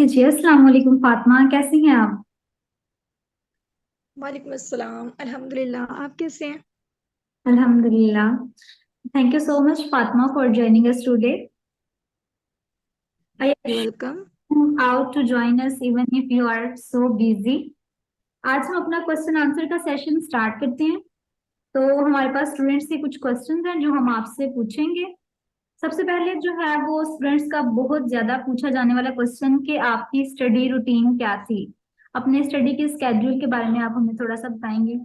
कीजिए। अस्सलाम वालेकुम फातिमा, कैसी हैं आप? वालेकुम अस्सलाम। अल्हम्दुलिल्लाह, आप कैसे हैं? अल्हम्दुलिल्लाह। Thank you so much Fatima for joining us today. I you assure welcome. you out to join us even if you are so busy. आज हम अपना क्वेश्चन आंसर का सेशन स्टार्ट करते हैं। तो हमारे पास स्टूडेंट्स के कुछ क्वेश्चंस हैं जो हम आपसे पूछेंगे। सबसे पहले जो है वो स्टूडेंट्स का बहुत ज्यादा पूछा जाने वाला क्वेश्चन कि आपकी स्टडी रूटीन क्या थी। अपने स्टडी के स्केड्यूल के बारे में आप हमें थोड़ा सा बताएंगे।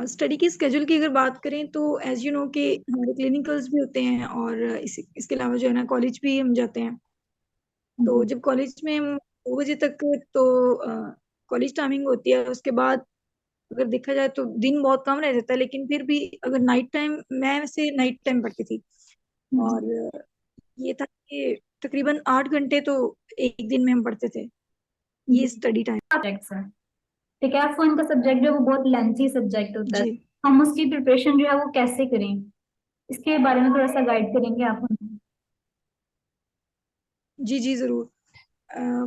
स्टडी की स्केड्यूल की अगर बात करें तो एज यू नो कि हमारे क्लिनिकल्स भी होते हैं और इसके अलावा जो है ना कॉलेज भी हम जाते हैं। तो जी। जब कॉलेज में हम 2 बजे तक तो कॉलेज टाइमिंग होती है। उसके बाद अगर देखा जाए तो दिन बहुत कम रह जाता है, लेकिन फिर भी अगर नाइट टाइम, मैं वैसे नाइट टाइम पढ़ती थी और ये था कि तकरीबन 8 घंटे तो एक दिन में हम पढ़ते थे। जी। ये स्टडी टाइम। सब्जेक्ट्स हैं। ठीक है, फोन का सब्जेक्ट जो है वो बहुत लेंथी सब्जेक्ट होता है। जी हम उसकी प्रिपरेशन जो है वो कैसे करें, इसके बारे में थोड़ा सा गाइड करेंगे आप हमें। जी जी जरूर।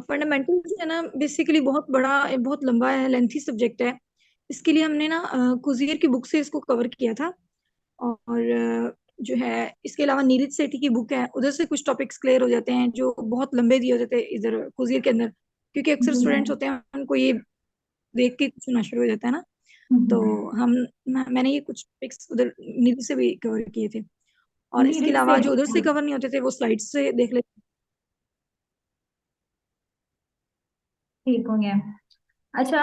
फंडामेंटल्स है ना, बेसिकली बहुत बड़ा, बहुत लंबा है, लेंथी सब्जेक्ट है। इसके लिए हमने ना कुजियर की बुक से इसको कवर किया था। और जो है इसके अलावा नीरज सेठी की बुक है, उधर से कुछ टॉपिक्स क्लियर हो जाते हैं जो बहुत लंबे दिए होते थे इधर कुजियर के अंदर, क्योंकि अक्सर जी। स्टूडेंट्स होते हैं उनको ये देख के सुनना शुरू हो जाता है ना। तो हम्म। हम मैंने ये कुछ टॉपिक्स उधर नीरज से भी कवर किए थे। और इसके नीरज अलावा सेठी। जो उधर से कवर नहीं होते थे वो स्लाइड्स से देख लेते। ठीक हो गया। अच्छा,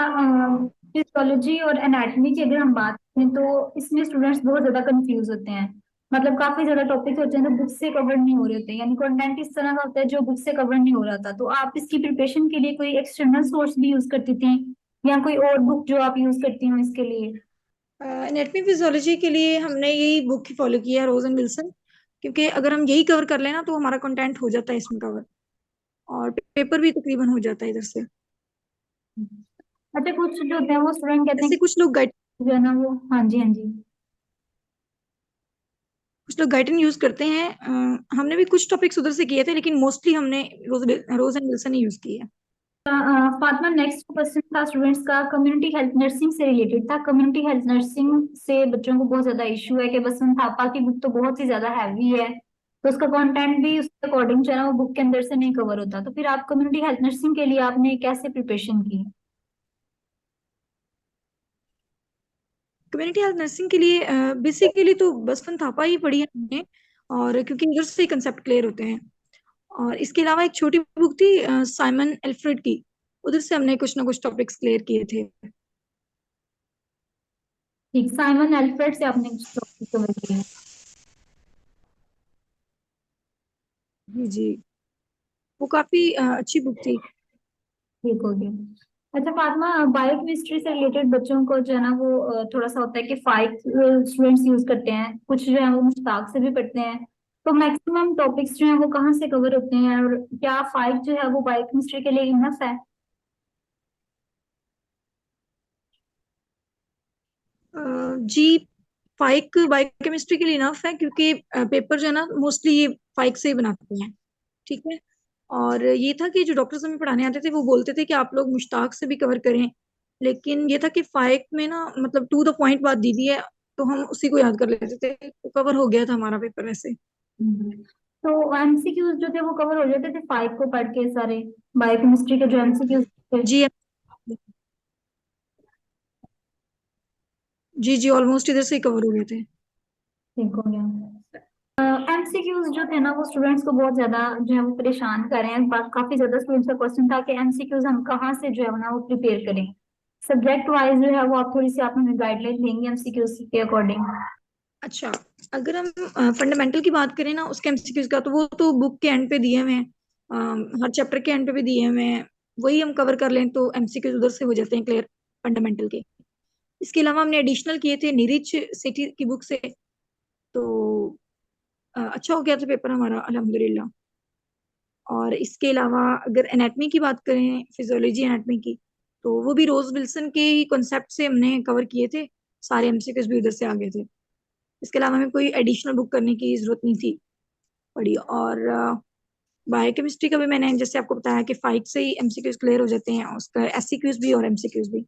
फिजियोलॉजी और एनाटॉमी की अगर हम बात करें तो इसमें स्टूडेंट्स बहुत ज्यादा कंफ्यूज होते हैं। मतलब काफी ज्यादा टॉपिक होते हैं जो बुक से कवर नहीं हो रहे होते, यानी कंटेंट इस तरह का होता है जो बुक से कवर नहीं हो रहा था। तो आप इसकी प्रिपरेशन के लिए कोई एक्सटर्नल सोर्स भी यूज करती थी या कोई और बुक जो आप यूज करती हो इसके लिए? एनाटमी फिजियोलॉजी के लिए हमने यही बुक ही फॉलो किया है, रोज एंड विल्सन। क्योंकि अगर हम यही कवर कर लेना तो हमारा कंटेंट हो जाता है इसमें कवर, और पेपर भी तकरीबन हो जाता है इधर से। अच्छा, कुछ जो होते हैं वो स्टूडेंट कहते हैं ऐसे कुछ लोग गाइड कि जो है ना वो, हाँ जी हाँ जी। कुछ लोग गाइडन यूज करते हैं। हमने भी कुछ टॉपिक्स उधर से किए थे, लेकिन मोस्टली हमने रोज एंड विल्सन ही यूज किया है। फातिमा, नेक्स्ट क्वेश्चन था स्टूडेंट्स का, कम्युनिटी हेल्थ नर्सिंग से रिलेटेड था। कम्युनिटी हेल्थ नर्सिंग से बच्चों को बहुत ज्यादा इशू है कि बसंत थापा की बुक तो बहुत ही ज्यादा हैवी है, तो उसका कंटेंट भी उसके अकॉर्डिंग जो है ना वो बुक के अंदर से नहीं कवर होता। तो फिर आप कम्युनिटी हेल्थ नर्सिंग के लिए आपने कैसे प्रिपरेशन की? कम्युनिटी हेल्थ नर्सिंग के लिए बेसिकली तो बसवन थापा ही पढ़ी है हमने, और क्योंकि उधर से कंसेप्ट क्लियर होते हैं। और इसके अलावा एक छोटी बुक थी साइमन एल्फ्रेड की, उधर से हमने कुछ ना कुछ टॉपिक्स क्लियर किए थे। ठीक, साइमन एल्फ्रेड से आपने कुछ टॉपिक कवर किए? जी जी, वो काफी अच्छी बुक थी। ठीक हो गया। अच्छा फातिमा, बायोकेमिस्ट्री से रिलेटेड बच्चों को जो है ना वो थोड़ा सा होता है कि फाइव स्टूडेंट्स यूज करते हैं, कुछ जो है वो मुश्ताक से भी पढ़ते हैं। तो मैक्सिमम टॉपिक्स जो है वो कहाँ से कवर होते हैं, और क्या फाइव जो है वो बायोकेमिस्ट्री के लिए इनफ है? जी, फाइक बायोकेमिस्ट्री के लिए इनफ है, क्योंकि पेपर जो है ना मोस्टली ये फाइक से ही बनाते हैं। ठीक है। और ये था कि जो डॉक्टर्स हमें पढ़ाने आते थे वो बोलते थे कि आप लोग मुश्ताक से भी कवर करें, लेकिन ये था कि फाइक में ना मतलब टू द पॉइंट बात दी हुई है, तो हम उसी को याद कर लेते थे, तो कवर हो गया था हमारा पेपर वैसे। हम्म। तो एमसीक्यूज जो थे वो कवर हो जाते थे फाइव को पढ़ के सारे, बायोकेमिस्ट्री के जो एमसीक्यूज थे? जी जी जी, ऑलमोस्ट इधर से ही कवर हो गए थे। ठीक हो गया। एमसीक्यूज जो थे ना वो स्टूडेंट्स को बहुत ज्यादा जो है वो परेशान कर रहे हैं। काफी ज्यादा स्टूडेंट्स का क्वेश्चन था कि एमसीक्यूज हम कहाँ से जो है ना वो प्रिपेयर करें। सब्जेक्ट वाइज जो है वो आप थोड़ी सी आप हमें गाइडलाइन देंगे एमसीक्यूज के अकॉर्डिंग? अच्छा, अगर हम फंडामेंटल की बात करें ना उसके एमसीक्यूज का, तो वो तो बुक के एंड पे दिए हुए हैं। हर चैप्टर के एंड पे भी दिए हुए हैं। वही हम कवर कर लें तो एमसीक्यूज उधर से हो जाते हैं क्लियर, फंडामेंटल के। इसके अलावा हमने एडिशनल किए थे नीरज सेठी की बुक से। तो अच्छा हो गया था पेपर हमारा, अल्हम्दुलिल्लाह। और इसके अलावा अगर एनाटमी की बात करें, फिजियोलॉजी एनाटमी की, तो वो भी रोज विल्सन के ही कॉन्सेप्ट से हमने कवर किए थे। सारे एमसीक्यूज भी उधर से आ गए थे। इसके अलावा हमें कोई एडिशनल बुक करने की जरूरत नहीं थी पड़ी। और बायोकेमिस्ट्री का भी मैंने जैसे आपको बताया कि 5 से ही एमसीक्यूज क्लियर हो जाते हैं, उसका एससीक्यूज भी और एमसीक्यूज भी।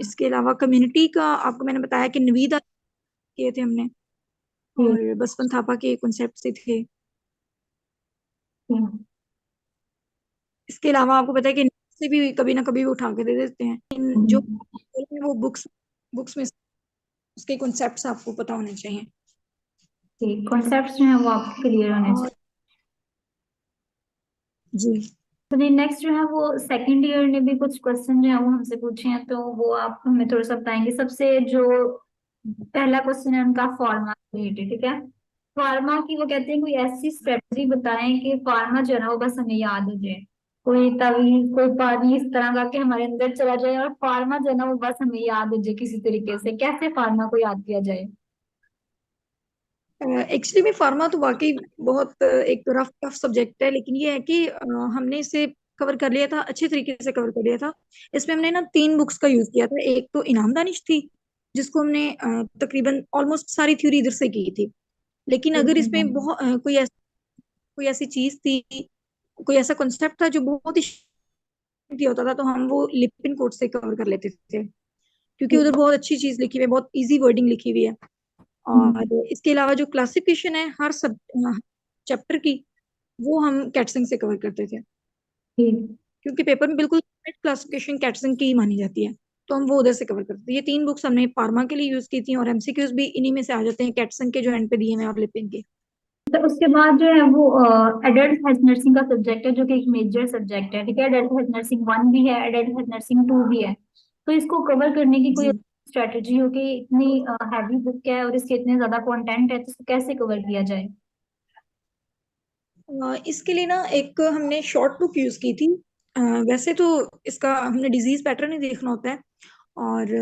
इसके अलावा कम्युनिटी का आपको मैंने बताया कि नवीद किए थे हमने, और बसवंत थापा के कॉन्सेप्ट से थे। इसके अलावा आपको पता है कि से भी कभी ना कभी वो उठा के दे देते हैं, जो वो बुक्स बुक्स में उसके कॉन्सेप्ट्स आपको पता होने चाहिए। कॉन्सेप्ट्स जो है वो आपको क्लियर होने और चाहिए। जी तो नेक्स्ट जो है वो सेकंड ईयर ने भी कुछ क्वेश्चन जो है वो हमसे पूछे हैं, तो वो आप हमें थोड़ा सा बताएंगे। सबसे जो पहला क्वेश्चन है उनका फार्मा रिलेटेड, ठीक है। फार्मा की वो कहते हैं कोई ऐसी स्ट्रेटजी बताएं कि फार्मा जो है ना वो बस हमें याद हो जाए। कोई तवीज कोई पानी इस तरह का कि हमारे अंदर चला जाए और फार्मा जो है ना वो बस हमें याद हो जाए किसी तरीके से। कैसे फार्मा को याद किया जाए? एक्चुअली में फार्मा तो वाकई बहुत एक रफ टफ सब्जेक्ट है, लेकिन ये है कि हमने इसे कवर कर लिया था, अच्छे तरीके से कवर कर लिया था। इसमें हमने ना 3 बुक्स का यूज किया था। एक तो इनाम दानिश थी, जिसको हमने तकरीबन ऑलमोस्ट सारी थ्योरी इधर से की थी। लेकिन अगर इसमें बहुत कोई ऐसी चीज थी, कोई ऐसा कॉन्सेप्ट था जो बहुत ही tricky होता था, तो हम वो लिपिन कोड से कवर कर लेते थे, क्योंकि उधर बहुत अच्छी चीज लिखी हुई है, बहुत इजी वर्डिंग लिखी हुई है। और इसके अलावा जो क्लासिफिकेशन है हर सब चैप्टर की, वो हम कैटसिंग से कवर करते थे, क्योंकि पेपर में बिल्कुल क्लासिफिकेशन कैटसिंग की ही मानी जाती है, तो हम वो उधर से कवर करते थे। ये 3 बुक्स हमने फार्मा के लिए यूज की थी, और एमसीक्यूज भी इन्हीं में से आ जाते हैं, कैटसिंग के जो एंड पे दिए हैं और लिपिन के। तो उसके बाद जो है वो एडल्ट हेल्थ नर्सिंग का सब्जेक्ट है, जो कि एक मेजर सब्जेक्ट है, ठीक है। एडल्ट हेल्थ नर्सिंग 1 भी है, एडल्ट हेल्थ नर्सिंग 2 भी है। तो इसको कवर करने की कोई जी स्ट्रेटेजी हो कि इतनी हैवी बुक है और इसके इतने ज्यादा कंटेंट है, तो इसको कैसे कवर किया जाए? इसके लिए ना एक हमने शॉर्ट बुक यूज की थी। वैसे तो इसका हमने डिजीज पैटर्न ही देखना होता है, और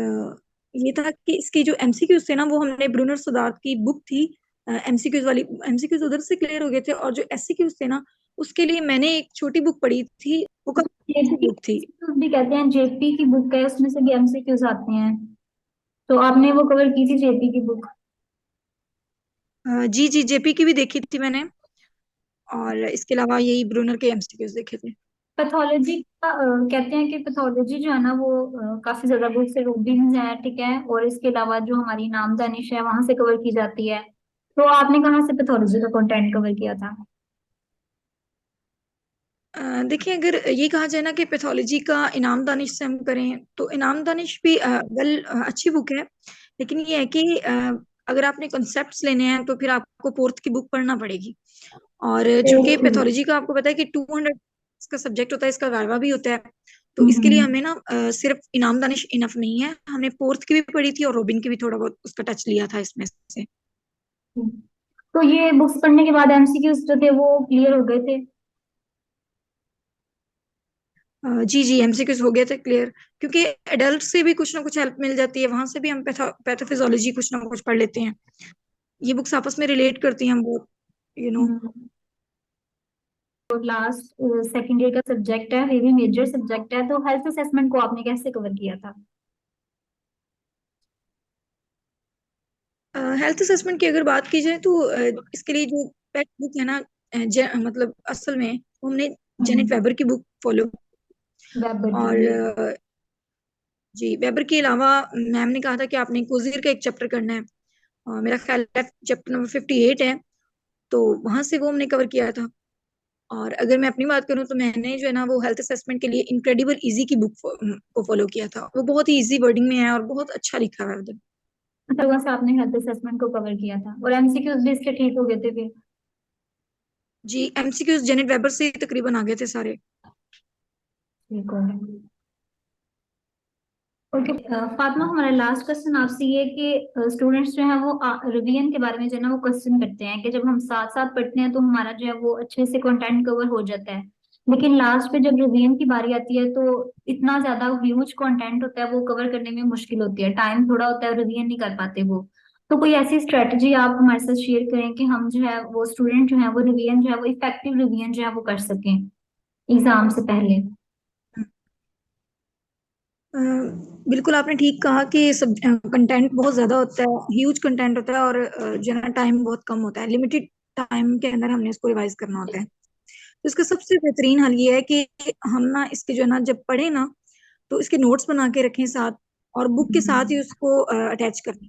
ये था कि इसकी जो एमसीक्यूज थे ना, वो हमने ब्रूनर सुदार्थ की बुक थी एमसीक्यूज वाली। एमसीक्यूज उधर से क्लियर हो गए थे, और जो एससीक्यूज थे ना, उसके लिए मैंने एक छोटी बुक पढ़ी थी, वो काफी जेपी बुक थी। भी कहते हैं, जेपी की बुक है, उसमें से भी एमसीक्यूज आते हैं। तो आपने वो कवर की थी जेपी की बुक? जी जी, जेपी की भी देखी थी मैंने, और इसके अलावा यही ब्रूनर के एमसीक्यूज देखे थे। पैथोलॉजी का कहते हैं कि पैथोलॉजी जो है ना वो काफी ज्यादा बुक से रूबीन्स है, ठीक है। और इसके अलावा जो हमारी नाम दानिश है वहां से कवर की जाती है। तो आपने कहाँ से पैथोलॉजी का कंटेंट कवर किया था? देखिए, अगर ये कहा जाए ना कि पैथोलॉजी का इनाम दानिश से हम करें, तो इनाम दानिश भी अच्छी बुक है, लेकिन ये है कि अगर आपने कॉन्सेप्ट्स लेने हैं तो फिर आपको फोर्थ की बुक पढ़ना पड़ेगी। और चूंकि ओके। पैथोलॉजी का आपको पता है कि 200 का सब्जेक्ट होता है, इसका वाइवा भी होता है, तो इसके लिए हमें ना सिर्फ इनाम दानिश इनफ नहीं है, हमने फोर्थ की भी पढ़ी थी और रोबिन की भी थोड़ा बहुत उसका टच लिया था इसमें से। तो ये बुक्स पढ़ने के बाद एमसीक्यूज जो थे वो क्लियर हो गए थे? जी जी, एमसीक्यूज हो गए थे क्लियर, क्योंकि एडल्ट से भी कुछ ना कुछ हेल्प मिल जाती है, वहां से भी हम पैथोफिजियोलॉजी कुछ ना कुछ पढ़ लेते हैं। ये बुक्स आपस में रिलेट करती हैं हम बहुत, यू नो। तो लास्ट सेकंड ईयर का सब्जेक्ट है, ये भी मेजर सब्जेक्ट है। तो हेल्थ असेसमेंट को आपने कैसे कवर किया था? हेल्थ असेसमेंट की अगर बात की जाए तो इसके लिए जो पेट बुक है ना, मतलब असल में हमने जेनेट वेबर की बुक फॉलो। वेबर की। और जी, वेबर के अलावा मैम ने कहा था कि आपने कोजीर का एक चैप्टर करना है, मेरा ख्याल है चैप्टर नंबर 58 है, तो वहां से वो हमने कवर किया था। और अगर मैं अपनी बात करूं तो मैंने जो है ना वो हेल्थ असेसमेंट के लिए इनक्रेडिबल इजी की बुक को फॉलो किया था। वो बहुत ही इजी वर्डिंग में है और बहुत अच्छा लिखा हुआ है उधर। मतलब वैसे आपने हेल्थ असेसमेंट को कवर किया था और एमसीक्यूज भी इसके ठीक हो गए थे फिर? जी, एमसीक्यूज जेनेट वेबर से ही तकरीबन आ गए थे सारे। ठीक हो गए। ओके। फातिमा, हमारा लास्ट क्वेश्चन आपसे ये है कि स्टूडेंट्स जो है वो रिवीजन के बारे में जो है ना वो क्वेश्चन करते हैं कि जब हम साथ साथ पढ़ते हैं तो हमारा जो है वो अच्छे से कंटेंट कवर हो जाता है, लेकिन लास्ट पे जब रिवीजन की बारी आती है तो इतना ज्यादा ह्यूज कंटेंट होता है, वो कवर करने में मुश्किल होती है, टाइम थोड़ा होता है, रिवीजन नहीं कर पाते वो। तो कोई ऐसी स्ट्रेटजी आप हमारे साथ शेयर करें कि हम जो है वो स्टूडेंट जो है वो रिवीजन जो है वो इफेक्टिव रिवीजन जो है वो कर सकें एग्जाम से पहले? अ, बिल्कुल आपने ठीक कहा कि सब कंटेंट बहुत ज्यादा होता है, ह्यूज कंटेंट होता है, और जो है ना टाइम बहुत कम होता है, लिमिटेड टाइम के अंदर हमने इसको रिवाइज करना होता है। तो इसका सबसे बेहतरीन हल ये है कि हम ना इसके जो है ना जब पढ़े ना तो इसके नोट्स बना के रखें साथ, और बुक के साथ ही उसको अटैच कर दें,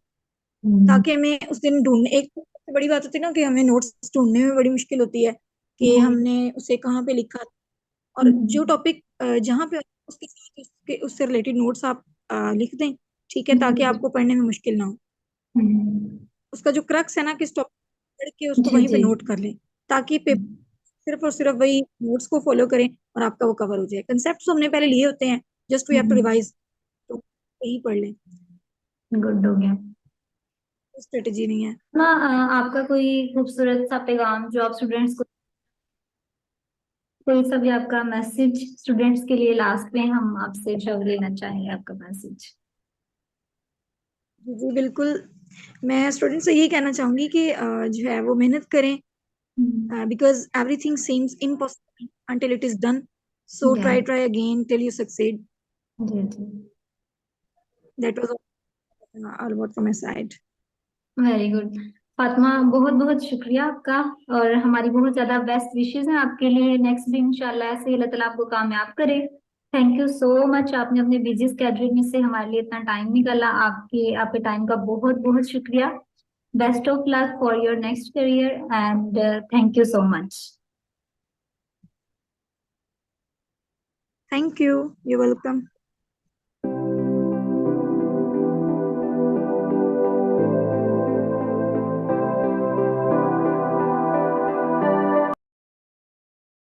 ताकि हमें उस दिन ढूंढने, एक तो सबसे बड़ी बात होती है ना कि हमें नोट्स ढूंढने में बड़ी मुश्किल होती है कि हमने उसे कहाँ पे लिखा, और जो टॉपिक जहाँ पे उसके साथ उससे रिलेटेड नोट्स आप लिख दें, ठीक है, ताकि आपको पढ़ने में मुश्किल ना हो। उसका जो क्रक्स है ना, किस टॉपिक पढ़ के उसको जी वहीं पे जी। नोट कर लें, ताकि पेपर सिर्फ और सिर्फ वही नोट्स को फॉलो करें और आपका वो कवर हो जाए। कंसेप्ट तो हमने पहले लिए होते हैं, just we have to revise, तो वही पढ़ लें, गुड हो गया। स्ट्रेटेजी नहीं है। हाँ, आपका कोई खूबसूरत सा पैगाम जो आप स्टूडेंट्स को, कोई सा भी आपका मैसेज स्टूडेंट्स के लिए लास्ट में हम आपसे जो लेना चाहेंगे आपका मैसेज। जी जी बिल्कुल, मैं स्टूडेंट से यही कहना चाहूंगी कि जो है वो मेहनत करें, because everything seems impossible until it is done, so या try again till you succeed. जी जी। That was all about from my side. Very good. Fatima, बहुत बहुत शुक्रिया आपका, और हमारी बहुत ज्यादा बेस्ट विशेस हैं आपके लिए। नेक्स्ट भी इंशाल्लाह ऐसे ही अल्लाह ताला आपको कामयाब करे। थैंक यू सो मच, आपने अपने बिजी स्केड्यूल में से हमारे लिए इतना टाइम निकाला। आपके टाइम का बहुत बहुत शुक्रिया। Best of luck for your next career and thank you so much. Thank you. You're welcome.